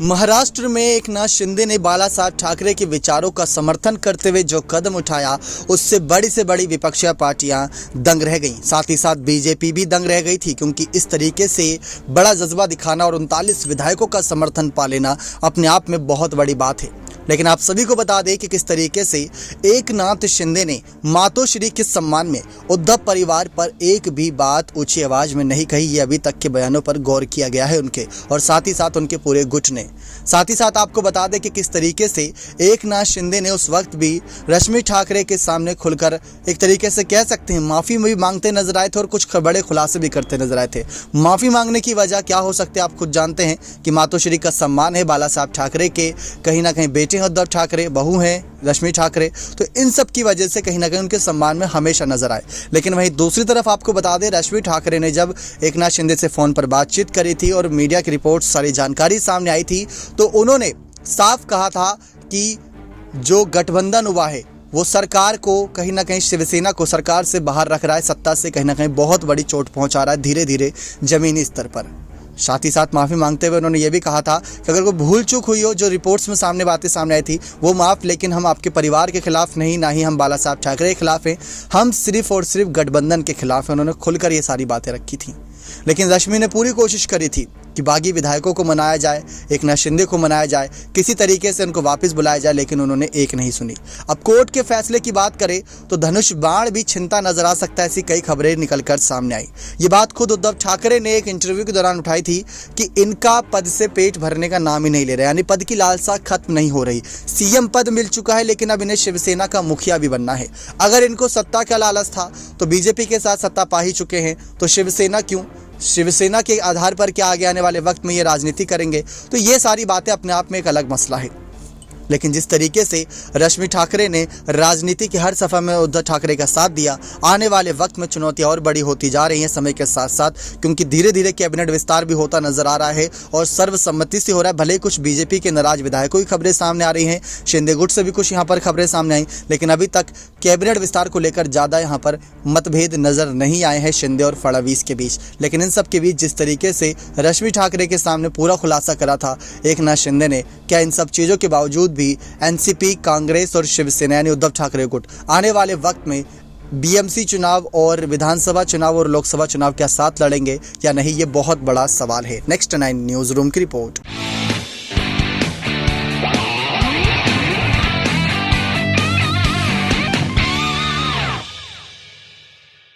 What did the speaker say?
महाराष्ट्र में एकनाथ शिंदे ने बाला साहब ठाकरे के विचारों का समर्थन करते हुए जो कदम उठाया, उससे बड़ी से बड़ी विपक्षी पार्टियां दंग रह गईं। साथ ही साथ बीजेपी भी दंग रह गई थी, क्योंकि इस तरीके से बड़ा जज्बा दिखाना और 39 विधायकों का समर्थन पा लेना अपने आप में बहुत बड़ी बात है। लेकिन आप सभी को बता दें कि किस तरीके से एकनाथ शिंदे ने मातोश्री के सम्मान में उद्धव परिवार पर एक भी बात ऊंची आवाज में नहीं कही। ये अभी तक के बयानों पर गौर किया गया है उनके, और साथ ही साथ उनके पूरे गुट ने। साथ ही साथ आपको बता दें कि किस तरीके से एकनाथ शिंदे ने उस वक्त भी रश्मि ठाकरे के सामने खुलकर एक तरीके से कह सकते हैं माफ़ी भी मांगते नजर आए थे और कुछ बड़े खुलासे भी करते नजर आए थे। माफ़ी मांगने की वजह क्या हो सकती है, आप खुद जानते हैं कि मातोश्री का सम्मान है, बाला साहब ठाकरे के कहीं ना कहीं बेटे उद्धव ठाकरे, बहू हैं रश्मि ठाकरे, तो इन सब की वजह से कहीं ना कहीं उनके सम्मान में हमेशा नजर आए। लेकिन वहीं दूसरी तरफ आपको बता दें, रश्मि ठाकरे ने जब एकनाथ शिंदे से फ़ोन पर बातचीत करी थी और मीडिया की रिपोर्ट सारी जानकारी सामने आई थी, तो उन्होंने साफ कहा था कि जो गठबंधन हुआ है वो सरकार को कहीं ना कहीं, शिवसेना को सरकार से बाहर रख रहा है, सत्ता से कहीं ना कहीं बहुत बड़ी चोट पहुंचा रहा है धीरे धीरे जमीनी स्तर पर। साथ ही साथ माफ़ी मांगते हुए उन्होंने ये भी कहा था कि अगर कोई भूल चूक हुई हो, जो रिपोर्ट्स में सामने बातें सामने आई थी वो माफ़, लेकिन हम आपके परिवार के खिलाफ नहीं, ना ही हम बाला साहब ठाकरे के खिलाफ हैं, हम सिर्फ और सिर्फ गठबंधन के खिलाफ हैं। उन्होंने खुलकर ये सारी बातें रखी थी। लेकिन रश्मि ने पूरी कोशिश करी थी कि बागी विधायकों को मनाया जाए, एकनाथ शिंदे को मनाया जाए, किसी तरीके से उनको वापस बुलाया जाए, लेकिन उन्होंने एक नहीं सुनी। अब कोर्ट के फैसले की बात करें तो धनुष बाण भी छिनता नजर आ सकता है, ऐसी कई खबरें निकलकर सामने आई। ये बात खुद उद्धव ठाकरे ने एक इंटरव्यू के दौरान उठाई थी कि इनका पद से पेट भरने का नाम ही नहीं ले रहा, यानी पद की लालसा खत्म नहीं हो रही। सीएम पद मिल चुका है, लेकिन अब इन्हें शिवसेना का मुखिया भी बनना है। अगर इनको सत्ता का लालच था तो बीजेपी के साथ सत्ता पा ही चुके हैं, तो शिवसेना क्यों? शिवसेना के आधार पर क्या आगे आने वाले वक्त में ये राजनीति करेंगे? तो ये सारी बातें अपने आप में एक अलग मसला है। लेकिन जिस तरीके से रश्मि ठाकरे ने राजनीति के हर सफर में उद्धव ठाकरे का साथ दिया, आने वाले वक्त में चुनौतियां और बड़ी होती जा रही हैं समय के साथ साथ, क्योंकि धीरे धीरे कैबिनेट विस्तार भी होता नजर आ रहा है और सर्वसम्मति से हो रहा है। भले ही कुछ बीजेपी के नाराज विधायकों की खबरें सामने आ रही हैं, शिंदे गुट से भी कुछ यहाँ पर खबरें सामने आई, लेकिन अभी तक कैबिनेट विस्तार को लेकर ज़्यादा यहाँ पर मतभेद नजर नहीं आए हैं शिंदे और फडणवीस के बीच। लेकिन इन सब के बीच जिस तरीके से रश्मि ठाकरे के सामने पूरा खुलासा करा था एकनाथ शिंदे ने, क्या इन सब चीज़ों के बावजूद भी एनसीपी, कांग्रेस और शिवसेना यानी उद्धव ठाकरे गुट आने वाले वक्त में बीएमसी चुनाव और विधानसभा चुनाव और लोकसभा चुनाव क्या साथ लड़ेंगे या नहीं, ये बहुत बड़ा सवाल है। नेक्स्ट 9 न्यूज़ रूम की रिपोर्ट।